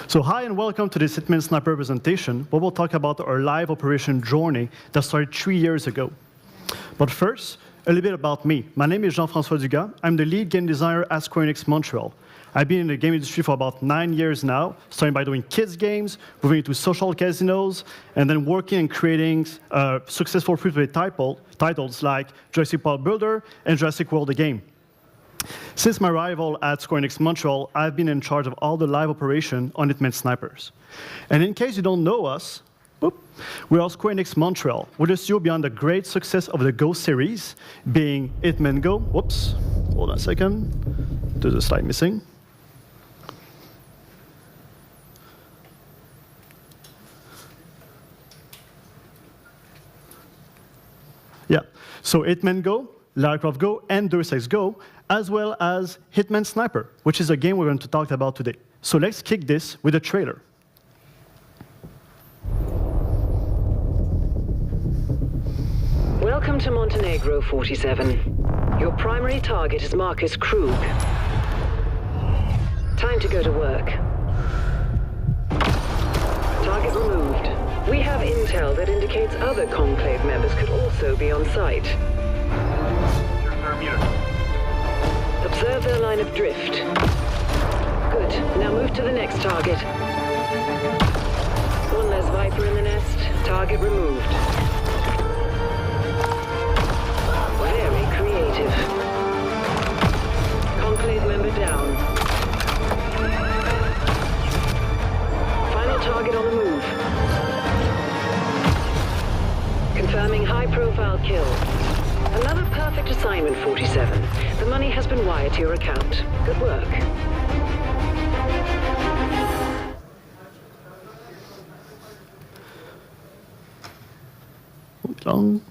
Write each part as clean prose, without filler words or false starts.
So hi and welcome to this Hitman Sniper presentation, where we'll talk about our live operation journey that started 3 years ago. But first, a little bit about me. My name is Jean-Francois Dugas. I'm the lead game designer at Enix Montreal. I've been in the game industry for about 9 years now, starting by doing kids games, moving into social casinos, and then working and creating successful free-to-play titles like Jurassic Park Builder and Jurassic World the Game. Since my arrival at Enix Montreal, I've been in charge of all the live operation on Hitman Snipers. And in case you don't know us, we are Enix Montreal, with a studio beyond the great success of the Go series, being Hitman Go. Whoops, hold on a second. There's a slide missing. Yeah, so Hitman Go, Lara Croft Go, and Deus Ex Go, as well as Hitman Sniper, which is a game we're going to talk about today. So let's kick this with a trailer. Welcome to Montenegro 47. Your primary target is Marcus Krug. Time to go to work. Target removed. We have intel that indicates other Conclave members could also be on site. Observe their line of drift. Good. Now move to the next target. One less Viper in the nest. Target removed. Very creative. Conclave member down. Final target on the move. Confirming high-profile kill. Another perfect assignment, 47. The money has been wired to your account. Good work. Long.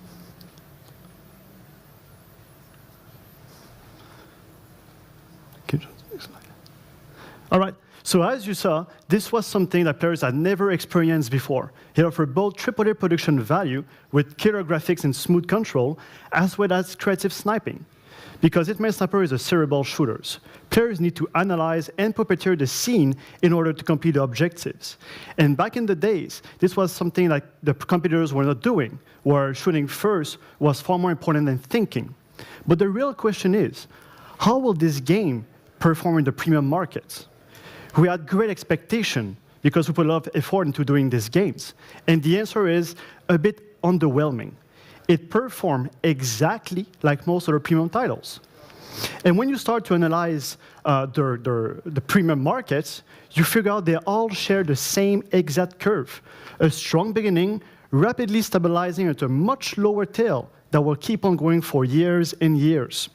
All right. So as you saw, this was something that players had never experienced before. It offered both AAA production value with killer graphics and smooth control, as well as creative sniping. Because Hitman Sniper is a cerebral shooter, players need to analyze and puppeteer the scene in order to complete the objectives. And back in the days, this was something that the competitors were not doing, where shooting first was far more important than thinking. But the real question is, how will this game perform in the premium markets? We had great expectation because we put a lot of effort into doing these games. And the answer is a bit underwhelming. It performed exactly like most other premium titles. And when you start to analyze the premium markets, you figure out they all share the same exact curve. A strong beginning, rapidly stabilizing at a much lower tail that will keep on going for years and years.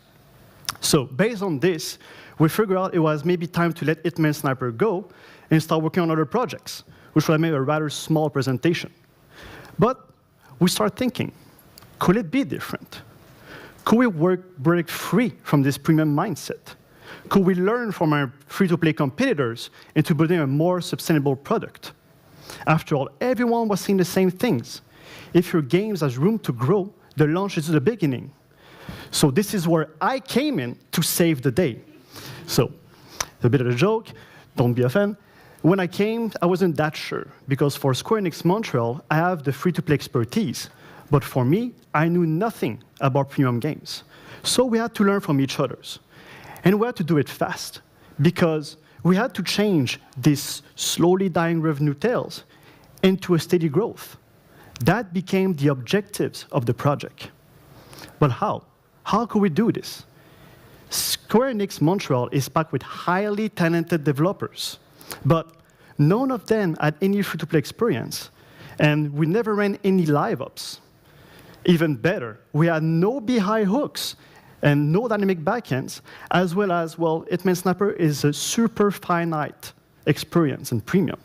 So based on this, we figured out it was maybe time to let Hitman Sniper go and start working on other projects, which would have made a rather small presentation. But we started thinking, could it be different? Could we break free from this premium mindset? Could we learn from our free-to-play competitors into building a more sustainable product? After all, everyone was saying the same things. If your games has room to grow, the launch is the beginning. So this is where I came in to save the day. So, a bit of a joke, don't be offended. When I came, I wasn't that sure, because for Enix Montreal, I have the free-to-play expertise. But for me, I knew nothing about premium games. So we had to learn from each other. And we had to do it fast, because we had to change these slowly dying revenue tails into a steady growth. That became the objectives of the project. But how? How could we do this? Enix Montreal is packed with highly talented developers, but none of them had any free-to-play experience, and we never ran any live ops. Even better, we had no BI hooks and no dynamic backends, as well as, well, Hitman Sniper is a super finite experience and premium.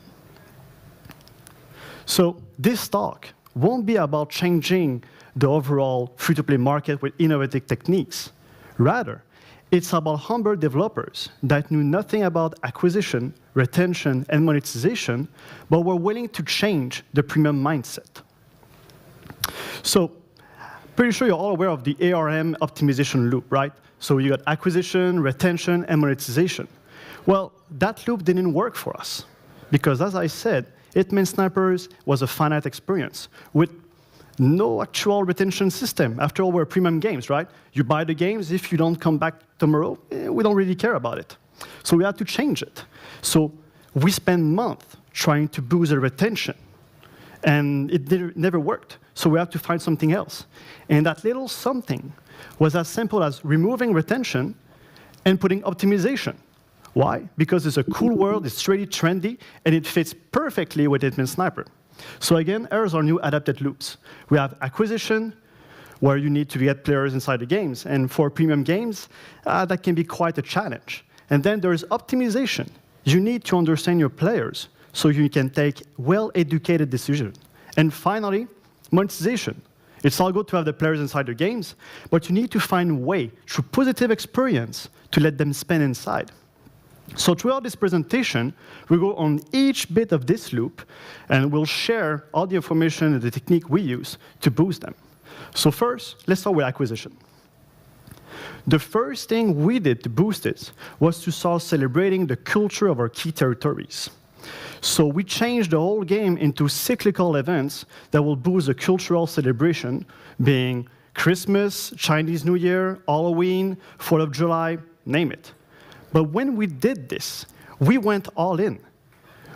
So this talk won't be about changing the overall free-to-play market with innovative techniques. Rather, it's about humble developers that knew nothing about acquisition, retention, and monetization, but were willing to change the premium mindset. So, pretty sure you're all aware of the ARM optimization loop, right? So you got acquisition, retention, and monetization. Well, that loop didn't work for us. Because as I said, Hitman Snipers was a finite experience with no actual retention system. After all, we're premium games, right? You buy the games, if you don't come back tomorrow, we don't really care about it. So we had to change it. So we spent months trying to boost the retention, and it never worked. So we had to find something else. And that little something was as simple as removing retention and putting optimization. Why? Because it's a cool world, it's really trendy, and it fits perfectly with Hitman Sniper. So again, here's our new adapted loops. We have acquisition, where you need to get players inside the games. And for premium games, that can be quite a challenge. And then there's optimization. You need to understand your players so you can take well-educated decisions. And finally, monetization. It's all good to have the players inside the games, but you need to find a way, through positive experience, to let them spend inside. So throughout this presentation, we go on each bit of this loop, and we'll share all the information and the technique we use to boost them. So first, let's start with acquisition. The first thing we did to boost it was to start celebrating the culture of our key territories. So we changed the whole game into cyclical events that will boost the cultural celebration, being Christmas, Chinese New Year, Halloween, 4th of July, name it. But when we did this, we went all in.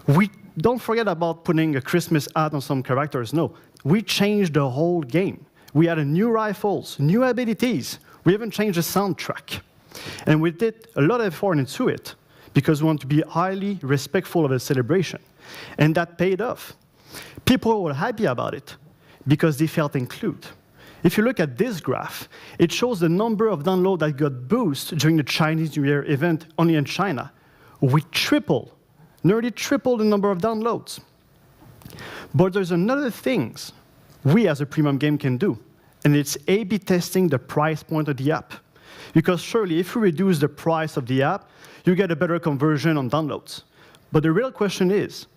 We don't forget about putting a Christmas ad on some characters. No, we changed the whole game. We added new rifles, new abilities. We even changed the soundtrack. And we did a lot of effort into it because we want to be highly respectful of the celebration. And that paid off. People were happy about it because they felt included. If you look at this graph, it shows the number of downloads that got boosted during the Chinese New Year event only in China. We nearly tripled the number of downloads. But there's another thing we as a premium game can do, and it's A/B testing the price point of the app. Because surely if you reduce the price of the app, you get a better conversion on downloads. But the real question is,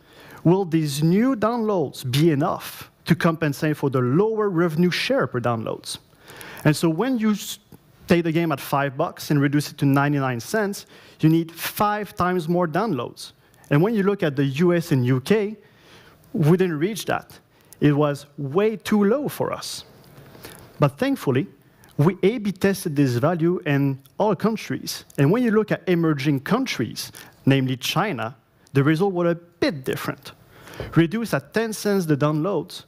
will these new downloads be enough to compensate for the lower revenue share per downloads? And so when you take the game at $5 and reduce it to 99 cents, you need 5 times more downloads. And when you look at the US and UK, we didn't reach that. It was way too low for us. But thankfully, we A/B tested this value in all countries. And when you look at emerging countries, namely China, the result was a bit different. Reduced at 10 cents the downloads,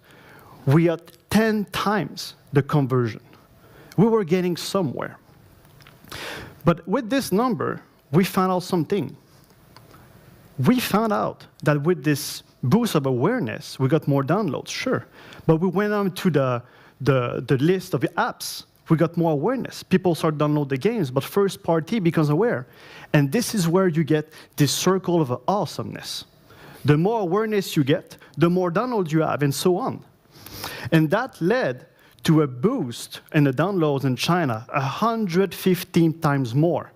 we had 10 times the conversion. We were getting somewhere. But with this number, we found out something. We found out that with this boost of awareness, we got more downloads, sure. But we went on to the list of apps. We got more awareness. People start download the games, but first party becomes aware. And this is where you get this circle of awesomeness. The more awareness you get, the more downloads you have, and so on. And that led to a boost in the downloads in China, 115 times more,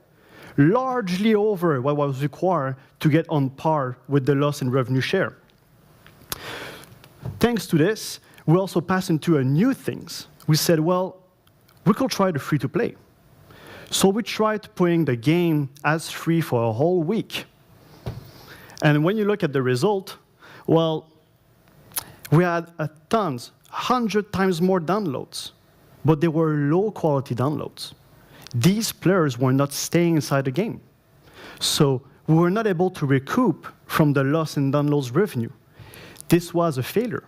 largely over what was required to get on par with the loss in revenue share. Thanks to this, we also passed into a new things. We said, well, we could try the free-to-play. So we tried putting the game as free for a whole week. And when you look at the result, well, we had tons, 100 times more downloads, but they were low-quality downloads. These players were not staying inside the game. So we were not able to recoup from the loss in downloads revenue. This was a failure.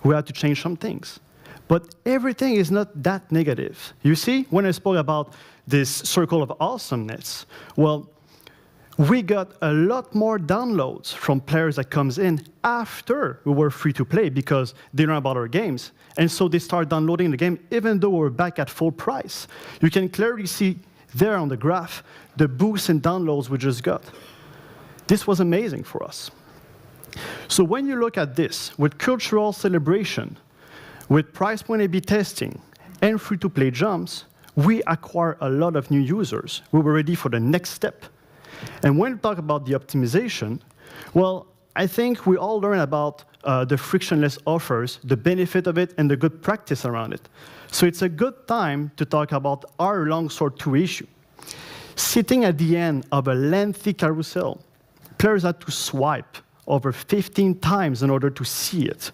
We had to change some things. But everything is not that negative. You see, when I spoke about this circle of awesomeness, well, we got a lot more downloads from players that comes in after we were free to play because they learn about our games. And so they start downloading the game even though we're back at full price. You can clearly see there on the graph the boost in downloads we just got. This was amazing for us. So when you look at this, with cultural celebration, with price point A/B testing, and free-to-play jumps, we acquire a lot of new users. We were ready for the next step. And when we talk about the optimization, well, I think we all learn about the frictionless offers, the benefit of it, and the good practice around it. So it's a good time to talk about our Longsword 2 issue. Sitting at the end of a lengthy carousel, players had to swipe over 15 times in order to see it.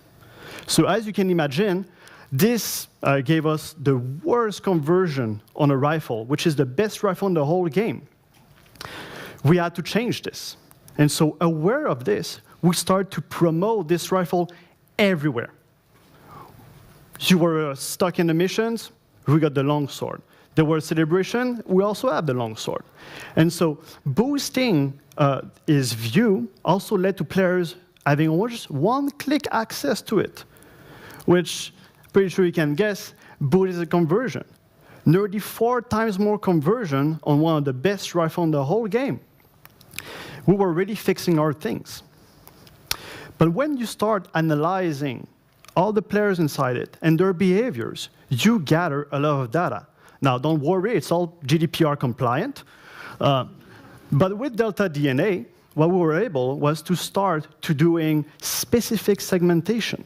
So as you can imagine, this gave us the worst conversion on a rifle, which is the best rifle in the whole game. We had to change this. And so aware of this, we started to promote this rifle everywhere. You were stuck in the missions, we got the Longsword. There was a celebration, we also have the Longsword. And so boosting his view also led to players having just one-click access to it, which, pretty sure you can guess, boosted the conversion. Nearly 4 times more conversion on one of the best rifles in the whole game. We were really fixing our things. But when you start analyzing all the players inside it and their behaviors, you gather a lot of data. Now, don't worry, it's all GDPR compliant. But with Delta DNA, what we were able was to start to doing specific segmentation.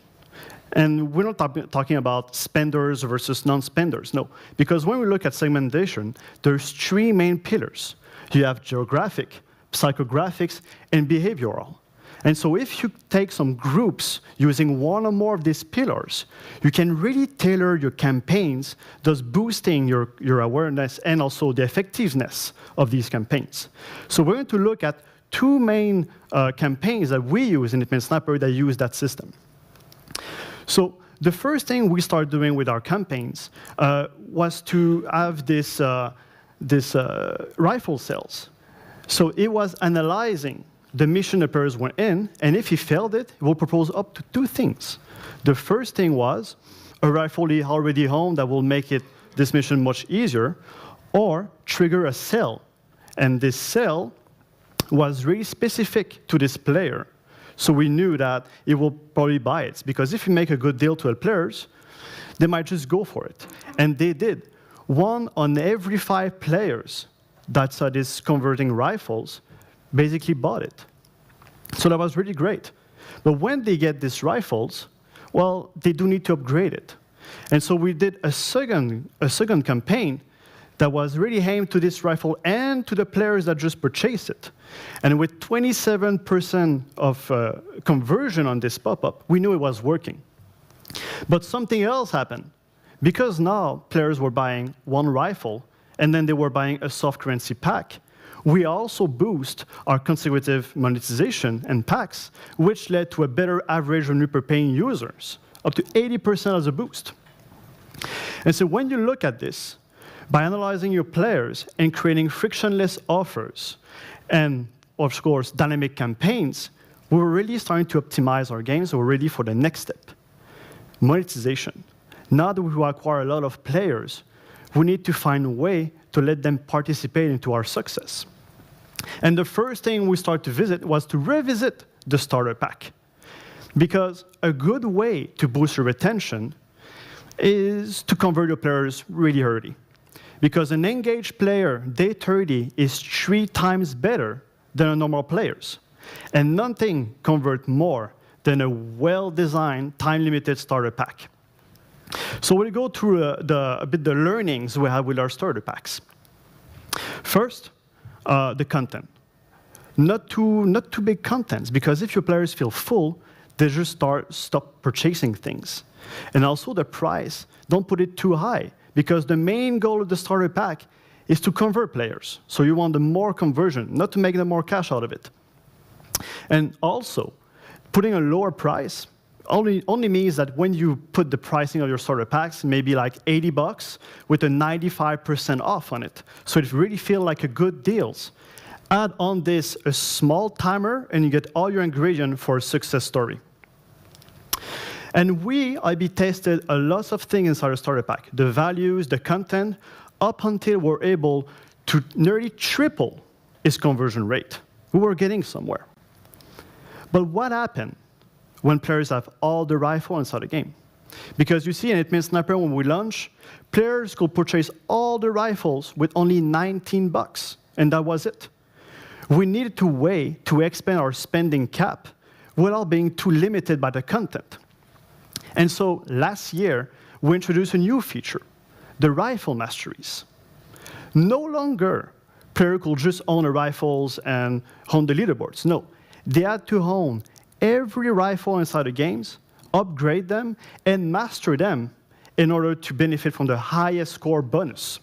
And we're not talking about spenders versus non-spenders, no. Because when we look at segmentation, there's 3 main pillars. You have geographic, psychographics, and behavioral. And so if you take some groups using one or more of these pillars, you can really tailor your campaigns, thus boosting your awareness and also the effectiveness of these campaigns. So we're going to look at 2 main campaigns that we use in Hitman Sniper that use that system. So the first thing we started doing with our campaigns was to have this rifle sales. So it was analyzing the mission the players went in, and if he failed it, it will propose up to 2 things. The first thing was a rifle he already owned that will make this mission much easier, or trigger a sale. And this sale was really specific to this player. So we knew that he will probably buy it, because if you make a good deal to the players, they might just go for it. And they did. 1 on every 5 players that saw these converting rifles basically bought it. So that was really great. But when they get these rifles, well, they do need to upgrade it. And so we did a second campaign that was really aimed to this rifle and to the players that just purchased it. And with 27% of conversion on this pop-up, we knew it was working. But something else happened. Because now players were buying 1 rifle, and then they were buying a soft currency pack, we also boost our consecutive monetization and packs, which led to a better average revenue per paying users, up to 80% as a boost. And so when you look at this, by analyzing your players and creating frictionless offers, and of course, dynamic campaigns, we were really starting to optimize our games, so we're ready for the next step, monetization. Now that we acquire a lot of players, we need to find a way to let them participate into our success. And the first thing we started to visit was to revisit the starter pack. Because a good way to boost your retention is to convert your players really early. Because an engaged player, day 30, is 3 times better than a normal players. And nothing converts more than a well-designed, time-limited starter pack. So we'll go through a bit the learnings we have with our starter packs. First, the content. Not too big contents, because if your players feel full, they just stop purchasing things. And also the price, don't put it too high, because the main goal of the starter pack is to convert players. So you want the more conversion, not to make them more cash out of it. And also, putting a lower price only means that when you put the pricing of your starter packs, maybe like $80 with a 95% off on it. So it really feels like a good deals. Add on this a small timer, and you get all your ingredients for a success story. And we IB tested a lot of things inside our starter pack, the values, the content, up until we're able to nearly triple its conversion rate. We were getting somewhere. But what happened when players have all the rifles inside the game? Because you see in Hitman Sniper, when we launch, players could purchase all the rifles with only $19, and that was it. We needed a way to expand our spending cap without being too limited by the content. And so last year, we introduced a new feature, the rifle masteries. No longer, player could just own the rifles and own the leaderboards. No, they had to own every rifle inside the games, upgrade them, and master them in order to benefit from the highest score bonus.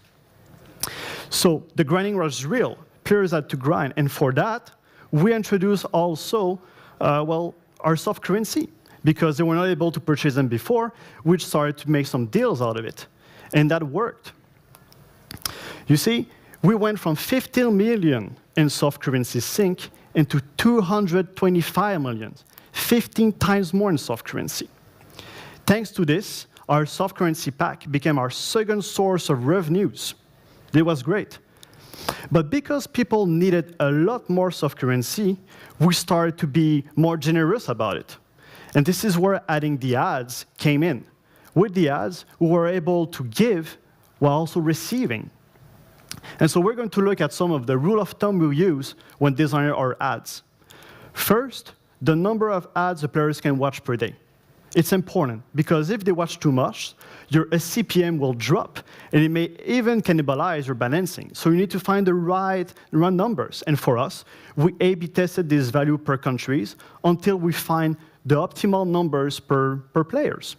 So the grinding was real. Players had to grind, and for that, we introduced also, our soft currency, because they were not able to purchase them before, which started to make some deals out of it, and that worked. You see, we went from 15 million in soft currency sync into 225 million, 15 times more in soft currency. Thanks to this, our soft currency pack became our second source of revenues. It was great. But because people needed a lot more soft currency, we started to be more generous about it. And this is where adding the ads came in. With the ads, we were able to give while also receiving. And so we're going to look at some of the rule of thumb we use when designing our ads. First, the number of ads the players can watch per day. It's important, because if they watch too much, your CPM will drop, and it may even cannibalize your balancing. So you need to find the right run numbers. And for us, we A/B tested this value per countries until we find the optimal numbers per players.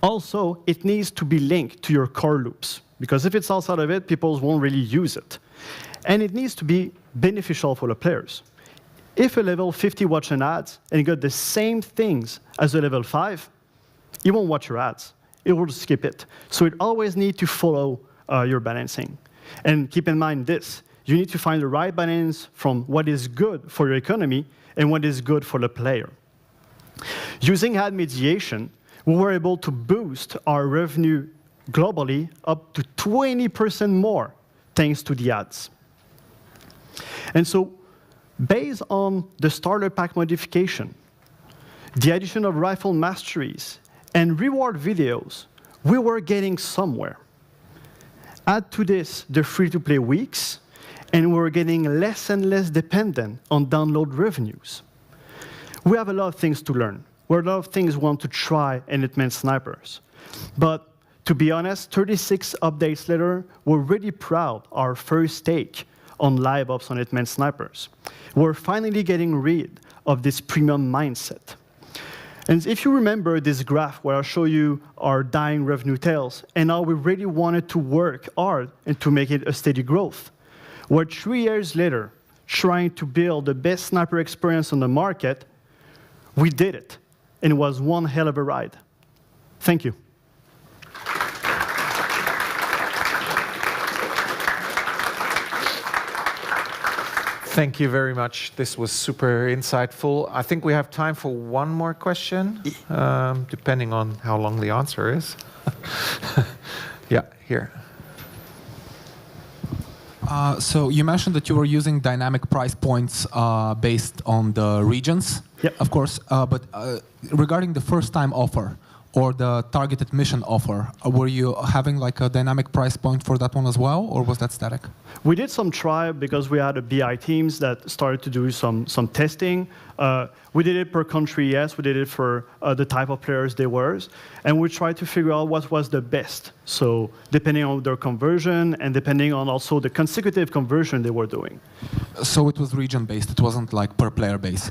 Also, it needs to be linked to your core loops, because if it's outside of it, people won't really use it. And it needs to be beneficial for the players. If a level 50 watch an ads and got the same things as a level 5, it won't watch your ads. It will skip it. So it always needs to follow your balancing. And keep in mind this, you need to find the right balance from what is good for your economy and what is good for the player. Using ad mediation, we were able to boost our revenue globally up to 20% more thanks to the ads. And so, based on the starter pack modification, the addition of rifle masteries, and reward videos, we were getting somewhere. Add to this the free-to-play weeks, and we were getting less and less dependent on download revenues. We have a lot of things to learn. We have a lot of things we want to try in Hitman Snipers. But to be honest, 36 updates later, we're really proud of our first take on live ops on Hitman Snipers. We're finally getting rid of this premium mindset. And if you remember this graph where I'll show you our dying revenue tails, and how we really wanted to work hard and to make it a steady growth. We're 3 years later trying to build the best sniper experience on the market. We did it, and it was one hell of a ride. Thank you. Thank you very much. This was super insightful. I think we have time for one more question, depending on how long the answer is. Yeah, here. So you mentioned that you were using dynamic price points based on the regions, yep. Of course. But regarding the first-time offer or the targeted mission offer, were you having like a dynamic price point for that one as well, or was that static? We did some try because we had a BI teams that started to do some testing. We did it per country, yes. We did it for the type of players they were. And we tried to figure out what was the best. So depending on their conversion and depending on also the consecutive conversion they were doing. So it was region-based. It wasn't like per player base.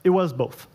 It was both.